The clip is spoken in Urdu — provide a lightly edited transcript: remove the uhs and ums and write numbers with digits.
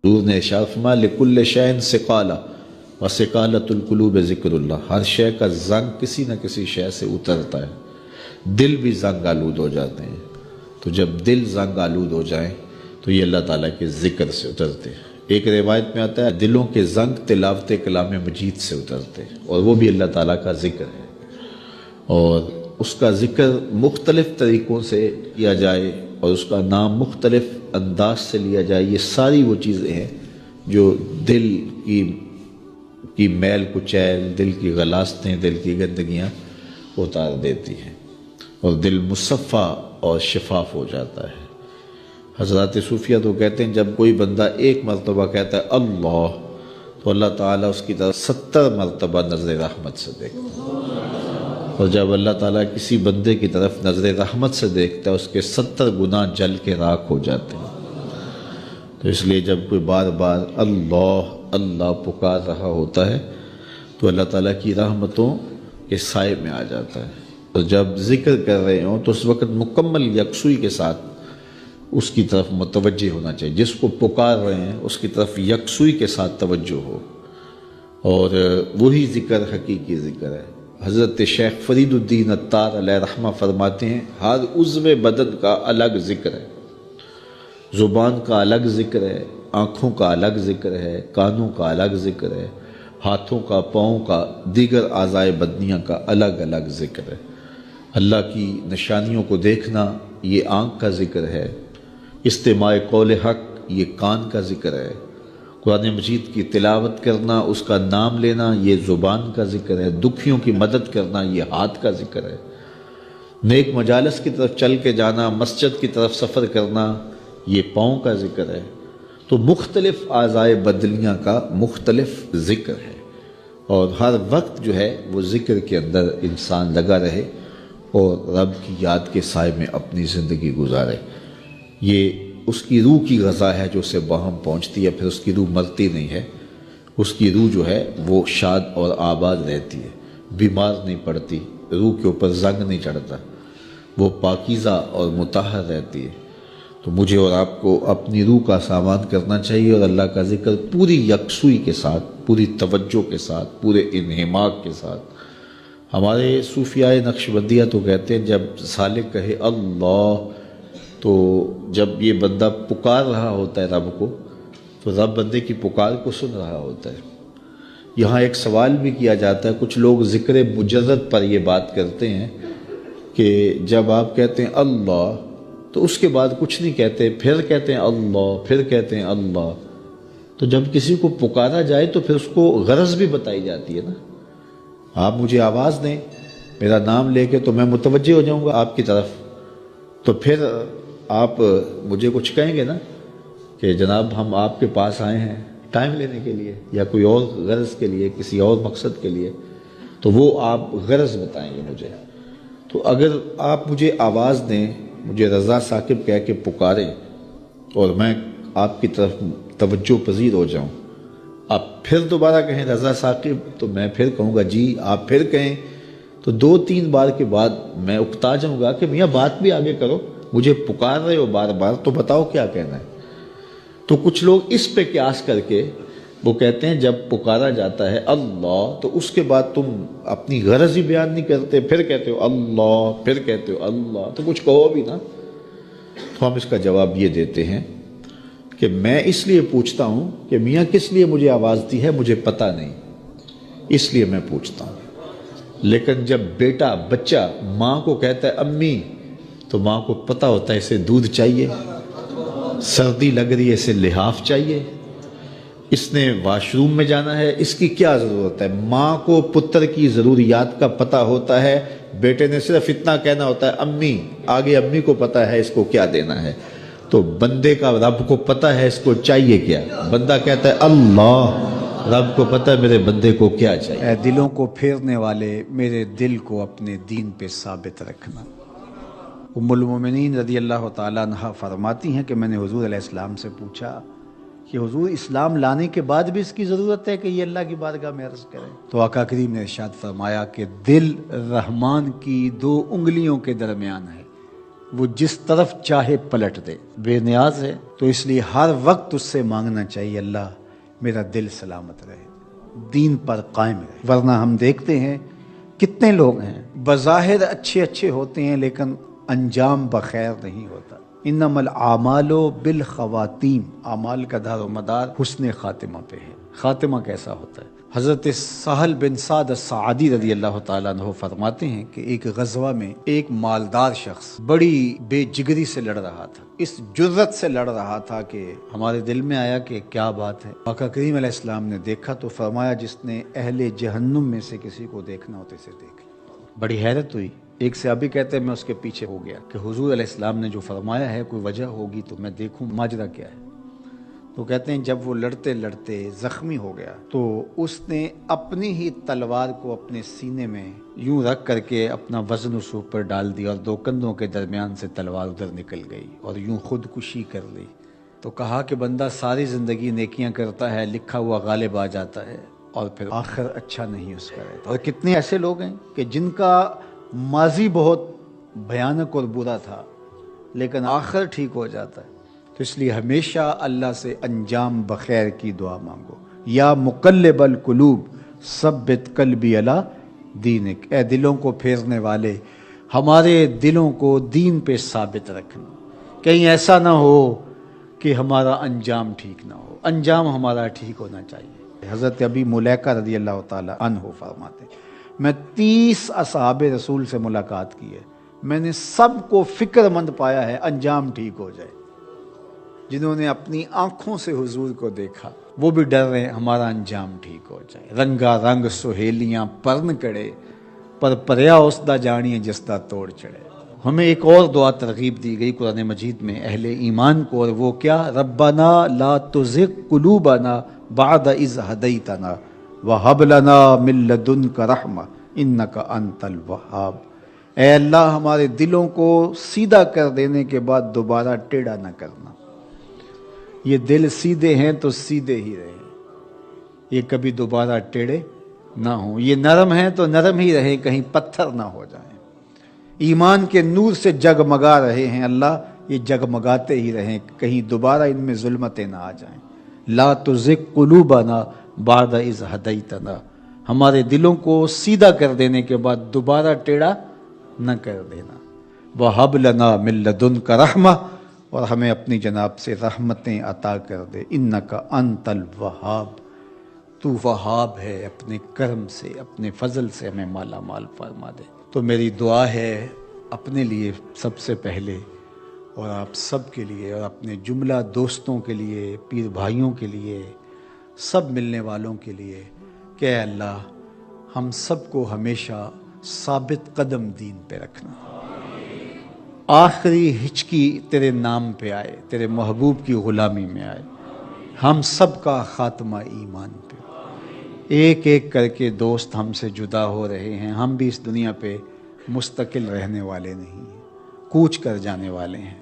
حضور نے ارشاد فرمایا لکل شیء ثقالہ وثقالۃ القلوب ذکر اللہ، ہر شے کا زنگ کسی نہ کسی شے سے اترتا ہے، دل بھی زنگ آلود ہو جاتے ہیں، تو جب دل زنگ آلود ہو جائیں تو یہ اللہ تعالیٰ کے ذکر سے اترتے ہیں۔ ایک روایت میں آتا ہے دلوں کے زنگ تلاوت کلام مجید سے اترتے ہیں، اور وہ بھی اللہ تعالیٰ کا ذکر ہے، اور اس کا ذکر مختلف طریقوں سے کیا جائے اور اس کا نام مختلف انداز سے لیا جائے، یہ ساری وہ چیزیں ہیں جو دل کی میل کچیل، دل کی غلاستیں، دل کی گندگیاں اتار دیتی ہیں اور دل مصفہ اور شفاف ہو جاتا ہے۔ حضرات صوفیہ تو کہتے ہیں جب کوئی بندہ ایک مرتبہ کہتا ہے اللہ، تو اللہ تعالیٰ اس کی طرف 70 مرتبہ نظر رحمت سے دیکھتا ہے، اور جب اللہ تعالیٰ کسی بندے کی طرف نظر رحمت سے دیکھتا ہے اس کے 70 گناہ جل کے راکھ ہو جاتے ہیں۔ تو اس لیے جب کوئی بار بار اللہ اللہ پکار رہا ہوتا ہے تو اللہ تعالیٰ کی رحمتوں کے سائے میں آ جاتا ہے، اور جب ذکر کر رہے ہوں تو اس وقت مکمل یکسوئی کے ساتھ اس کی طرف متوجہ ہونا چاہیے، جس کو پکار رہے ہیں اس کی طرف یکسوئی کے ساتھ توجہ ہو، اور وہی ذکر حقیقی ذکر ہے۔ حضرت شیخ فرید الدین عطار علیہ رحمہ فرماتے ہیں ہر عضو بدن کا الگ ذکر ہے، زبان کا الگ ذکر ہے، آنکھوں کا الگ ذکر ہے، کانوں کا الگ ذکر ہے، ہاتھوں کا، پاؤں کا، دیگر اعضائے بدنیاں کا الگ الگ ذکر ہے۔ اللہ کی نشانیوں کو دیکھنا یہ آنکھ کا ذکر ہے، استماع قول حق یہ کان کا ذکر ہے، قرآن مجید کی تلاوت کرنا، اس کا نام لینا یہ زبان کا ذکر ہے، دکھیوں کی مدد کرنا یہ ہاتھ کا ذکر ہے، نیک مجالس کی طرف چل کے جانا، مسجد کی طرف سفر کرنا یہ پاؤں کا ذکر ہے۔ تو مختلف اعضائے بدنیاں کا مختلف ذکر ہے، اور ہر وقت جو ہے وہ ذکر کے اندر انسان لگا رہے اور رب کی یاد کے سائے میں اپنی زندگی گزارے۔ یہ اس کی روح کی غذا ہے جو اسے باہم پہنچتی ہے، پھر اس کی روح مرتی نہیں ہے، اس کی روح جو ہے وہ شاد اور آباد رہتی ہے، بیمار نہیں پڑتی، روح کے اوپر زنگ نہیں چڑھتا، وہ پاکیزہ اور مطہر رہتی ہے۔ تو مجھے اور آپ کو اپنی روح کا سامان کرنا چاہیے اور اللہ کا ذکر پوری یکسوئی کے ساتھ، پوری توجہ کے ساتھ، پورے انہماک کے ساتھ۔ ہمارے صوفیاء نقشبندیہ تو کہتے ہیں جب سالک کہے اللہ، تو جب یہ بندہ پکار رہا ہوتا ہے رب کو، تو رب بندے کی پکار کو سن رہا ہوتا ہے۔ یہاں ایک سوال بھی کیا جاتا ہے، کچھ لوگ ذکر مجرد پر یہ بات کرتے ہیں کہ جب آپ کہتے ہیں اللہ تو اس کے بعد کچھ نہیں کہتے، پھر کہتے ہیں اللہ، پھر کہتے ہیں اللہ، تو جب کسی کو پکارا جائے تو پھر اس کو غرض بھی بتائی جاتی ہے نا۔ آپ مجھے آواز دیں، میرا نام لے کے، تو میں متوجہ ہو جاؤں گا آپ کی طرف، تو پھر آپ مجھے کچھ کہیں گے نا کہ جناب ہم آپ کے پاس آئے ہیں ٹائم لینے کے لیے یا کوئی اور غرض کے لیے، کسی اور مقصد کے لیے، تو وہ آپ غرض بتائیں گے مجھے۔ تو اگر آپ مجھے آواز دیں، مجھے رضا ثاقب کہہ کے پکاریں اور میں آپ کی طرف توجہ پذیر ہو جاؤں، آپ پھر دوبارہ کہیں رضا ثاقب، تو میں پھر کہوں گا جی، آپ پھر کہیں، تو 2-3 بار کے بعد میں اکتا جاؤں گا کہ میاں بات بھی آگے کرو، مجھے پکار رہے ہو بار بار تو بتاؤ کیا کہنا ہے۔ تو کچھ لوگ اس پہ قیاس کر کے وہ کہتے ہیں جب پکارا جاتا ہے اللہ تو اس کے بعد تم اپنی غرض ہی بیان نہیں کرتے، پھر کہتے ہو اللہ، پھر کہتے ہو اللہ، تو کچھ کہو بھی نا۔ تو ہم اس کا جواب یہ دیتے ہیں کہ میں اس لیے پوچھتا ہوں کہ میاں کس لیے مجھے آواز دی ہے مجھے پتہ نہیں، اس لیے میں پوچھتا ہوں۔ لیکن جب بیٹا، بچہ ماں کو کہتا ہے امی، تو ماں کو پتہ ہوتا ہے اسے دودھ چاہیے، سردی لگ رہی ہے اسے لحاف چاہیے، اس نے واش روم میں جانا ہے، اس کی کیا ضرورت ہے۔ ماں کو پتر کی ضروریات کا پتہ ہوتا ہے، بیٹے نے صرف اتنا کہنا ہوتا ہے امی، آگے امی کو پتہ ہے اس کو کیا دینا ہے۔ تو بندے کا رب کو پتہ ہے اس کو چاہیے کیا، بندہ کہتا ہے اللہ، رب کو پتہ ہے میرے بندے کو کیا چاہیے۔ اے دلوں کو پھیرنے والے، میرے دل کو اپنے دین پہ ثابت رکھنا۔ ام المومنین رضی اللہ تعالیٰ عنہ فرماتی ہیں کہ میں نے حضور علیہ السلام سے پوچھا کہ حضور اسلام لانے کے بعد بھی اس کی ضرورت ہے کہ یہ اللہ کی بارگاہ میں عرض کرے؟ تو آقا کریم نے ارشاد فرمایا کہ دل رحمان کی 2 انگلیوں کے درمیان ہے، وہ جس طرف چاہے پلٹ دے، بے نیاز ہے، تو اس لیے ہر وقت اس سے مانگنا چاہیے اللہ میرا دل سلامت رہے، دین پر قائم رہے۔ ورنہ ہم دیکھتے ہیں کتنے لوگ ہیں بظاہر اچھے ہوتے ہیں لیکن انجام بخیر نہیں ہوتا۔ انما الاعمال بالخواتیم، اعمال کا دار و مدار حسن خاتمہ پہ ہے۔ خاتمہ کیسا ہوتا ہے؟ حضرت سہل بن سعد الساعدی رضی اللہ تعالیٰ عنہ فرماتے ہیں کہ ایک غزوہ میں ایک مالدار شخص بڑی بے جگری سے لڑ رہا تھا، اس جرت سے لڑ رہا تھا کہ ہمارے دل میں آیا کہ کیا بات ہے۔ آقا کریم علیہ السلام نے دیکھا تو فرمایا جس نے اہل جہنم میں سے کسی کو دیکھنا ہوتا اسے دیکھ۔ بڑی حیرت ہوئی۔ ایک صحابی کہتے ہیں میں اس کے پیچھے ہو گیا کہ حضور علیہ السلام نے جو فرمایا ہے کوئی وجہ ہوگی تو میں دیکھوں ماجرا کیا ہے۔ تو کہتے ہیں جب وہ لڑتے لڑتے زخمی ہو گیا تو اس نے اپنی ہی تلوار کو اپنے سینے میں یوں رکھ کر کے اپنا وزن اس اوپر ڈال دیا اور دو کندھوں کے درمیان سے تلوار ادھر نکل گئی اور یوں خودکشی کر لی۔ تو کہا کہ بندہ ساری زندگی نیکیاں کرتا ہے، لکھا ہوا غالب آ جاتا ہے اور پھر آخر اچھا نہیں اس کا رہتا۔ اور کتنے ایسے لوگ ہیں کہ جن کا ماضی بہت بھیانک اور برا تھا لیکن آخر ٹھیک ہو جاتا ہے۔ تو اس لیے ہمیشہ اللہ سے انجام بخیر کی دعا مانگو۔ یا مقلب القلوب ثبت قلبی علی دینک، اے دلوں کو پھیرنے والے ہمارے دلوں کو دین پہ ثابت رکھنا، کہیں ایسا نہ ہو کہ ہمارا انجام ٹھیک نہ ہو، انجام ہمارا ٹھیک ہونا چاہیے۔ حضرت ابی ملیکہ رضی اللہ تعالی عنہ فرماتے ہیں میں 30 اصحاب رسول سے ملاقات کی ہے، میں نے سب کو فکر مند پایا ہے انجام ٹھیک ہو جائے۔ جنہوں نے اپنی آنکھوں سے حضور کو دیکھا وہ بھی ڈر رہے ہمارا انجام ٹھیک ہو جائے۔ رنگا رنگ سہیلیاں پرن کڑے، پر پریا اسدا جانیے جسدا توڑ چڑھے۔ ہمیں ایک اور دعا ترغیب دی گئی قرآن مجید میں اہل ایمان کو، اور وہ کیا؟ ربنا لا تزغ قلوبنا بعد اذ ہدیتنا وہب لنا من لدنک رحمہ انک انت الوہاب۔ اے اللہ ہمارے دلوں کو سیدھا کر دینے کے بعد دوبارہ ٹیڑھا نہ کرنا۔ یہ دل سیدھے ہیں تو سیدھے ہی رہیں، یہ کبھی دوبارہ ٹیڑھے نہ ہوں۔ یہ نرم ہیں تو نرم ہی رہیں، کہیں پتھر نہ ہو جائیں۔ ایمان کے نور سے جگمگا رہے ہیں اللہ، یہ جگمگاتے ہی رہیں، کہیں دوبارہ ان میں ظلمتیں نہ آ جائیں۔ لا تزغ قلوبنا بعد اذ ہدیتنا، ہمارے دلوں کو سیدھا کر دینے کے بعد دوبارہ ٹیڑھا نہ کر دینا۔ وہب لنا من لدنک رحمہ، اور ہمیں اپنی جناب سے رحمتیں عطا کر دے۔ انک انت الوہاب، تو وہاب ہے، اپنے کرم سے اپنے فضل سے ہمیں مالا مال فرما دے۔ تو میری دعا ہے اپنے لیے سب سے پہلے اور آپ سب کے لیے اور اپنے جملہ دوستوں کے لیے، پیر بھائیوں کے لیے، سب ملنے والوں کے لیے کہ اے اللہ ہم سب کو ہمیشہ ثابت قدم دین پہ رکھنا، آخری ہچکی تیرے نام پہ آئے، تیرے محبوب کی غلامی میں آئے، ہم سب کا خاتمہ ایمان پہ۔ ایک ایک کر کے دوست ہم سے جدا ہو رہے ہیں، ہم بھی اس دنیا پہ مستقل رہنے والے نہیں ہیں، کوچ کر جانے والے ہیں۔